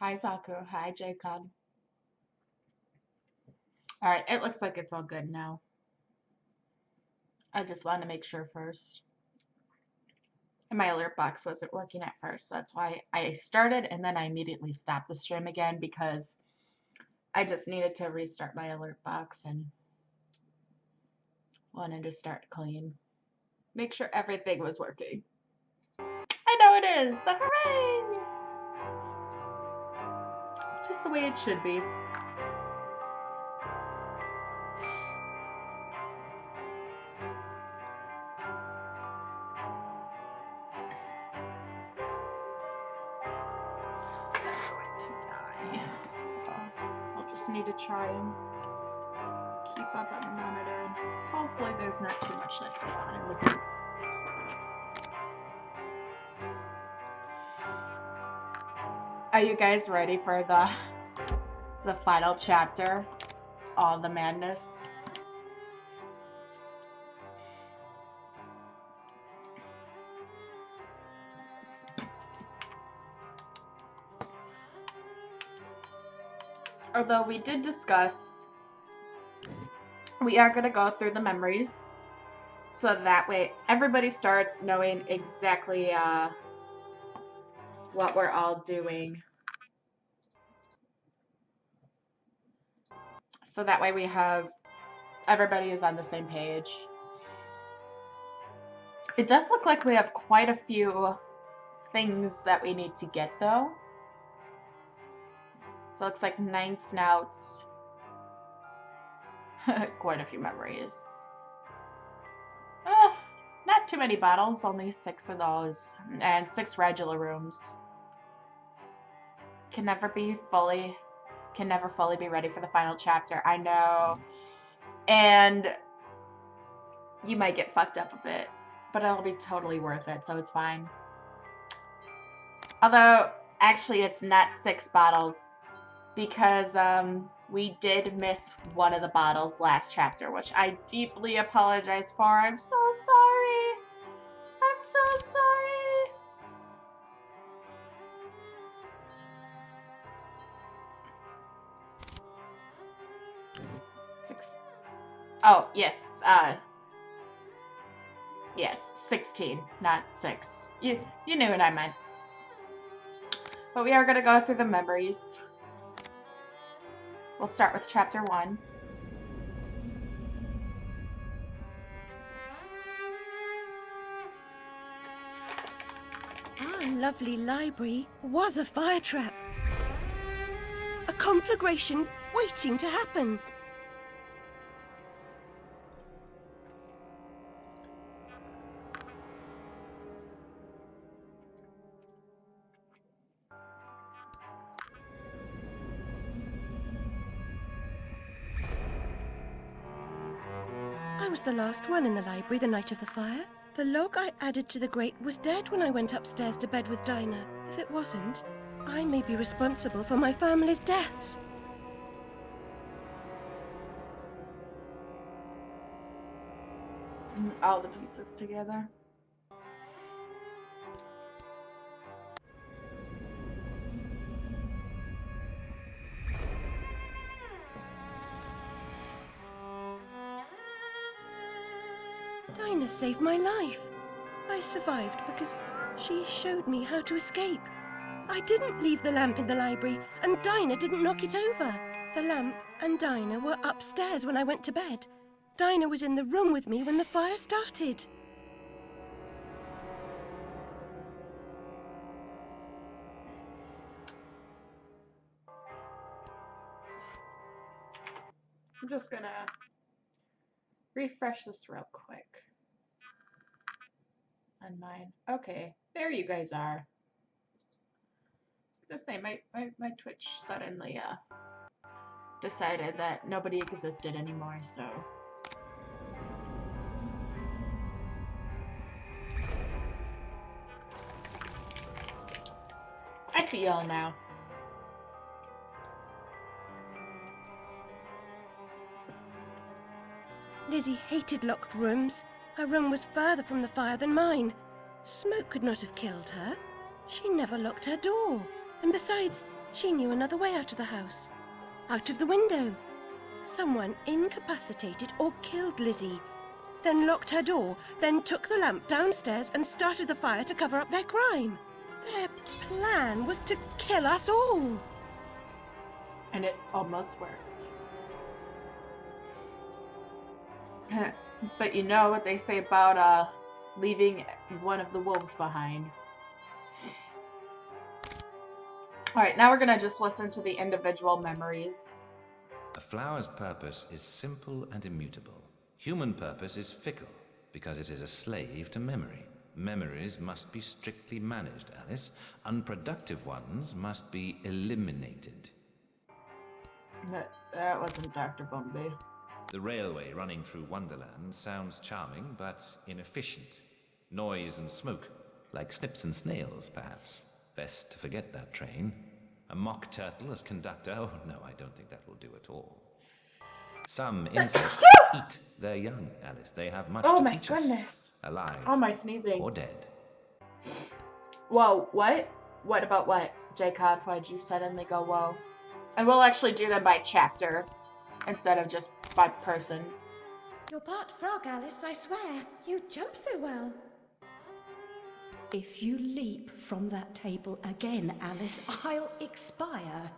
Hi, Saku. Hi, Jacob. All right, it looks like it's all good now. I just wanted to make sure first. And my alert box wasn't working at first, so that's why I started and then I immediately stopped the stream again because I just needed to restart my alert box and wanted to start clean. Make sure everything was working. I know it is! So hooray! Just the way it should be. That's going to die. So I'll just need to try and keep up on the monitor and hopefully there's not too much that goes on in the group. Are you guys ready for the final chapter? All the madness. Although we did discuss, we are going to go through the memories so that way everybody starts knowing exactly what we're all doing. So that way we have, everybody is on the same page. It does look like we have quite a few things that we need to get though. So it looks like 9 snouts. Quite a few memories. Not too many bottles, only 6 of those. And 6 regular rooms. Can never fully be ready for the final chapter. I know. And you might get fucked up a bit, but it'll be totally worth it, so it's fine. Although, actually, it's not 6 bottles because we did miss one of the bottles last chapter, which I deeply apologize for. I'm so sorry. I'm so sorry. Oh, yes. Yes, 16, not 6. You knew what I meant. But we are going to go through the memories. We'll start with chapter 1. Our lovely library was a fire trap. A conflagration waiting to happen. I was the last one in the library the night of the fire. The log I added to the grate was dead when I went upstairs to bed with Dinah. If it wasn't, I may be responsible for my family's deaths. All the pieces together. Dinah saved my life. I survived because she showed me how to escape. I didn't leave the lamp in the library, and Dinah didn't knock it over. The lamp and Dinah were upstairs when I went to bed. Dinah was in the room with me when the fire started. I'm just gonna refresh this real quick. On mine. Okay, there you guys are. I was gonna say, my Twitch suddenly decided that nobody existed anymore, so. I see y'all now. Lizzie hated locked rooms. Her room was further from the fire than mine. Smoke could not have killed her. She never locked her door. And besides, She knew another way out of the house. Out of the window. Someone incapacitated or killed Lizzie, then locked her door, then took the lamp downstairs and started the fire to cover up their crime. Their plan was to kill us all. And it almost worked. But you know what they say about leaving one of the wolves behind. Alright, now we're gonna just listen to the individual memories. A flower's purpose is simple and immutable. Human purpose is fickle, because it is a slave to memory. Memories must be strictly managed, Alice. Unproductive ones must be eliminated. That wasn't Dr. Bumby. The railway running through Wonderland sounds charming, but inefficient. Noise and smoke, like snips and snails, perhaps. Best to forget that train. A mock turtle as conductor? Oh, no, I don't think that will do at all. Some insects eat their young, Alice. They have much to teach us. Oh, my goodness. Alive. Oh, my sneezing. Or dead. Whoa, what? What about what? Jacob, why'd you suddenly go whoa? And we'll actually do them by chapter instead of just by person. You're part frog, Alice, I swear. You jump so well. If you leap from that table again, Alice, I'll expire.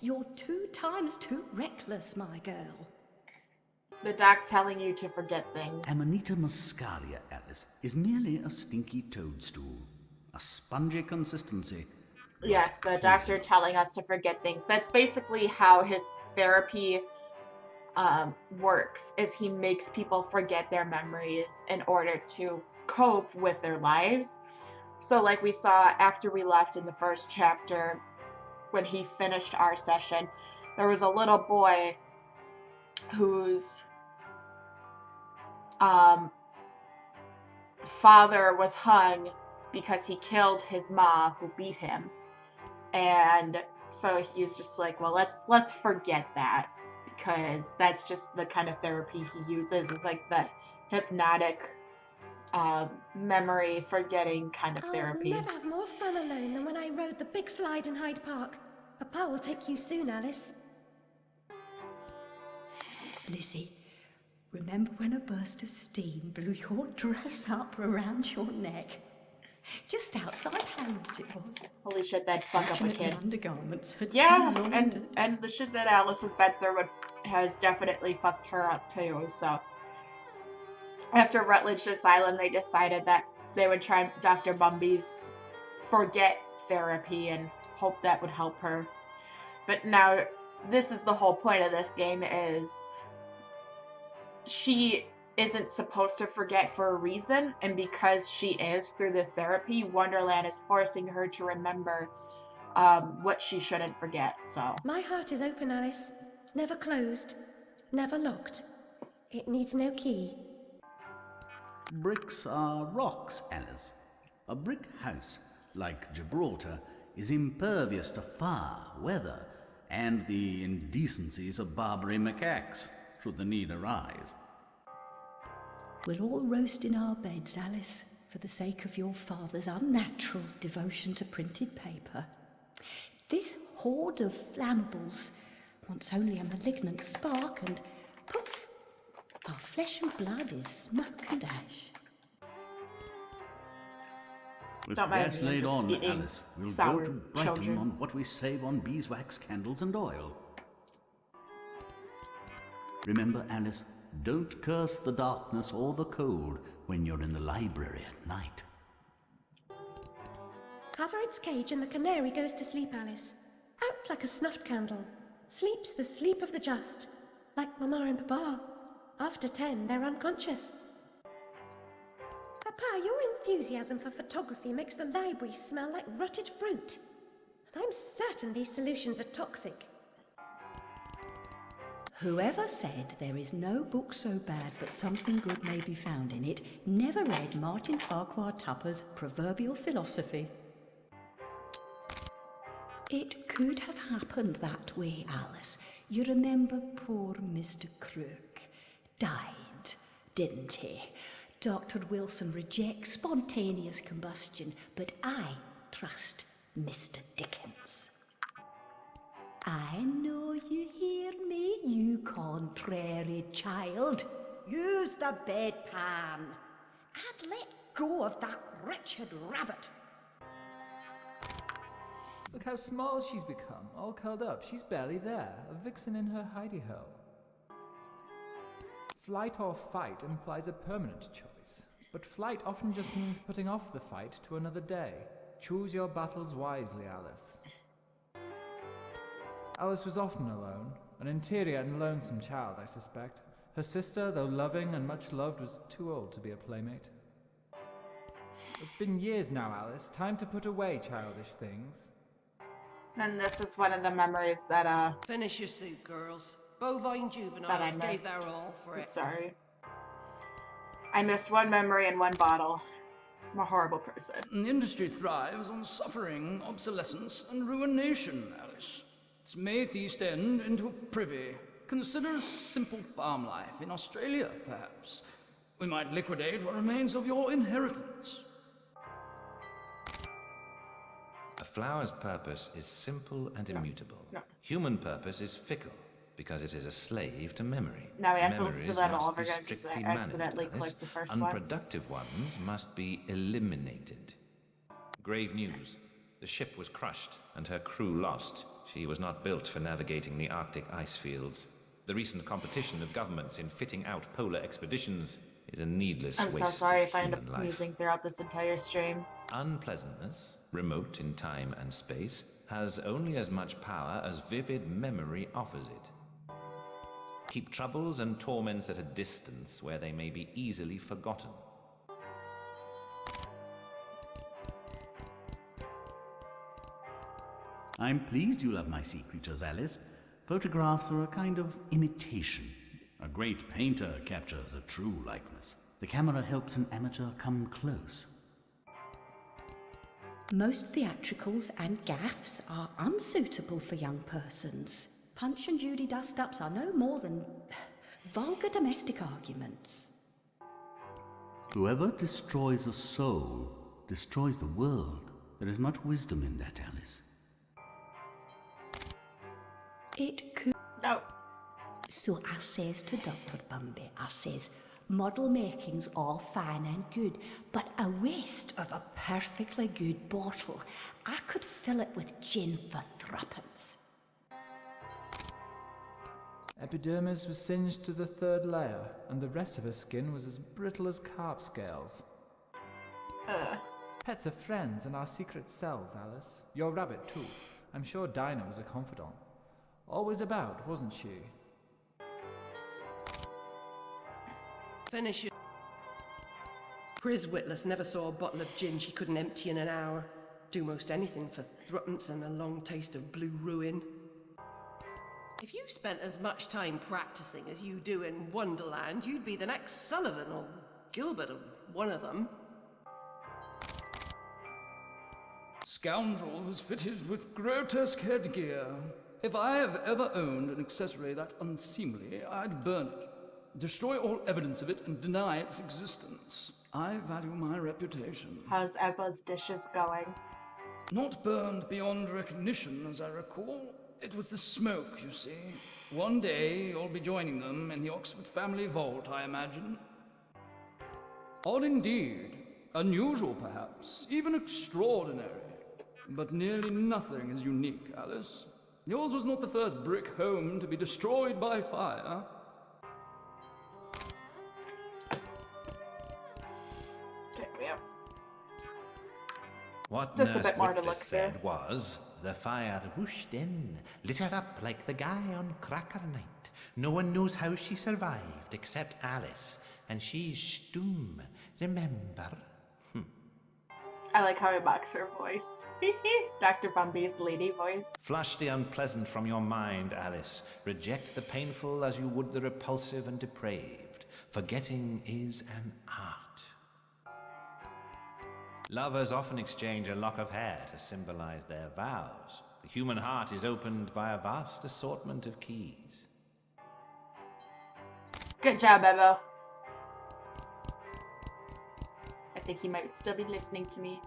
You're 2 times too reckless, my girl. The doc telling you to forget things. Amanita muscaria, Alice, is merely a stinky toadstool. A spongy consistency. Yes, the doctor telling us to forget things. That's basically how his therapy works, is he makes people forget their memories in order to cope with their lives. So like we saw after we left in the first chapter, when he finished our session, there was a little boy whose father was hung because he killed his ma who beat him. And so he's just like, well, let's forget that, because that's just the kind of therapy he uses, is like the hypnotic memory forgetting kind of therapy. I'll never have more fun alone than when I rode the big slide in Hyde Park. Papa will take you soon, Alice. Lizzie, remember when a burst of steam blew your dress up around your neck? Just outside Harrods it was. Holy shit, that'd fuck up a kid. Undergarments had Yeah, been and laundered. the shit that Alice has been through has definitely fucked her up too, so. After Rutledge Asylum, they decided that they would try Dr. Bumby's forget therapy and hope that would help her. But now, this is the whole point of this game, is she isn't supposed to forget for a reason, and because she is through this therapy, Wonderland is forcing her to remember what she shouldn't forget, so. My heart is open, Alice. Never closed. Never locked. It needs no key. Bricks are rocks, Alice. A brick house, like Gibraltar, is impervious to fire, weather, and the indecencies of Barbary macaques, should the need arise. We'll all roast in our beds, Alice, for the sake of your father's unnatural devotion to printed paper. This hoard of flammables wants only a malignant spark, and poof, our flesh and blood is smoke and ash. With Don't mind gas me, I'm laid just on, eating Alice, we'll go sour to Brighton children. on what we save on beeswax candles and oil. Remember, Alice, don't curse the darkness or the cold when you're in the library at night. Cover its cage and the canary goes to sleep, Alice. Out like a snuffed candle. Sleeps the sleep of the just. Like Mama and Papa. After 10, they're unconscious. Papa, your enthusiasm for photography makes the library smell like rotted fruit. And I'm certain these solutions are toxic. Whoever said there is no book so bad but something good may be found in it never read Martin Farquhar Tupper's proverbial philosophy. It could have happened that way, Alice. You remember poor Mr. Crook died, didn't he? Dr. Wilson rejects spontaneous combustion, but I trust Mr. Dickens. I know you hear me, you contrary child. Use the bedpan and let go of that wretched rabbit. Look how small she's become, all curled up. She's barely there, a vixen in her hidey-hole. Flight or fight implies a permanent choice, but flight often just means putting off the fight to another day. Choose your battles wisely, Alice. Alice was often alone, an interior and lonesome child, I suspect. Her sister, though loving and much loved, was too old to be a playmate. It's been years now, Alice. Time to put away childish things. Then this is one of the memories that Finish your soup, girls. Bovine I juveniles gave missed. their all for I'm it. sorry. I missed one memory in one bottle. I'm a horrible person. The industry thrives on suffering, obsolescence, and ruination, Alice. It's made the East End into a privy. Consider a simple farm life in Australia, perhaps. We might liquidate what remains of your inheritance. A flower's purpose is simple and immutable. No. Human purpose is fickle, because it is a slave to memory. Now we have to listen to Memories that must all over be again because I strictly managed, accidentally Alice. clicked the first one. Unproductive ones must be eliminated. Grave news. The ship was crushed, and her crew lost. She was not built for navigating the Arctic ice fields. The recent competition of governments in fitting out polar expeditions is a needless I'm waste so sorry of if I end up human life. sneezing throughout this entire stream. Unpleasantness, remote in time and space, has only as much power as vivid memory offers it. Keep troubles and torments at a distance where they may be easily forgotten. I'm pleased you love my sea creatures, Alice. Photographs are a kind of imitation. A great painter captures a true likeness. The camera helps an amateur come close. Most theatricals and gaffs are unsuitable for young persons. Punch and Judy dust-ups are no more than vulgar domestic arguments. Whoever destroys a soul destroys the world. There is much wisdom in that, Alice. It could... No. So I says to Dr. Bumby, I says, model making's all fine and good, but a waste of a perfectly good bottle. I could fill it with gin for threepence. Epidermis was singed to the third layer, and the rest of her skin was as brittle as carp scales. Pets are friends and our secret selves, Alice. Your rabbit, too. I'm sure Dinah was a confidant. Always about, wasn't she? Finish your... Pris Witless never saw a bottle of gin she couldn't empty in an hour. Do most anything for threepence and a long taste of blue ruin. If you spent as much time practicing as you do in Wonderland, you'd be the next Sullivan or Gilbert or one of them. Scoundrel was fitted with grotesque headgear. If I have ever owned an accessory that unseemly, I'd burn it. Destroy all evidence of it and deny its existence. I value my reputation. How's Ebba's dishes going? Not burned beyond recognition, as I recall. It was the smoke, you see. One day you'll be joining them in the Oxford family vault, I imagine. Odd indeed. Unusual, perhaps. Even extraordinary. But nearly nothing is unique, Alice. Yours was not the first brick home to be destroyed by fire. Okay, we have What Just a Nurse bit more to Whitler look said through. was, the fire whooshed in, lit her up like the guy on Cracker Night. No one knows how she survived except Alice, and she's stum, remember? I like how he mocks her voice. Dr. Bumby's lady voice. Flush the unpleasant from your mind, Alice. Reject the painful as you would the repulsive and depraved. Forgetting is an art. Lovers often exchange a lock of hair to symbolize their vows. The human heart is opened by a vast assortment of keys. Good job, Ebbo. I think he might still be listening to me.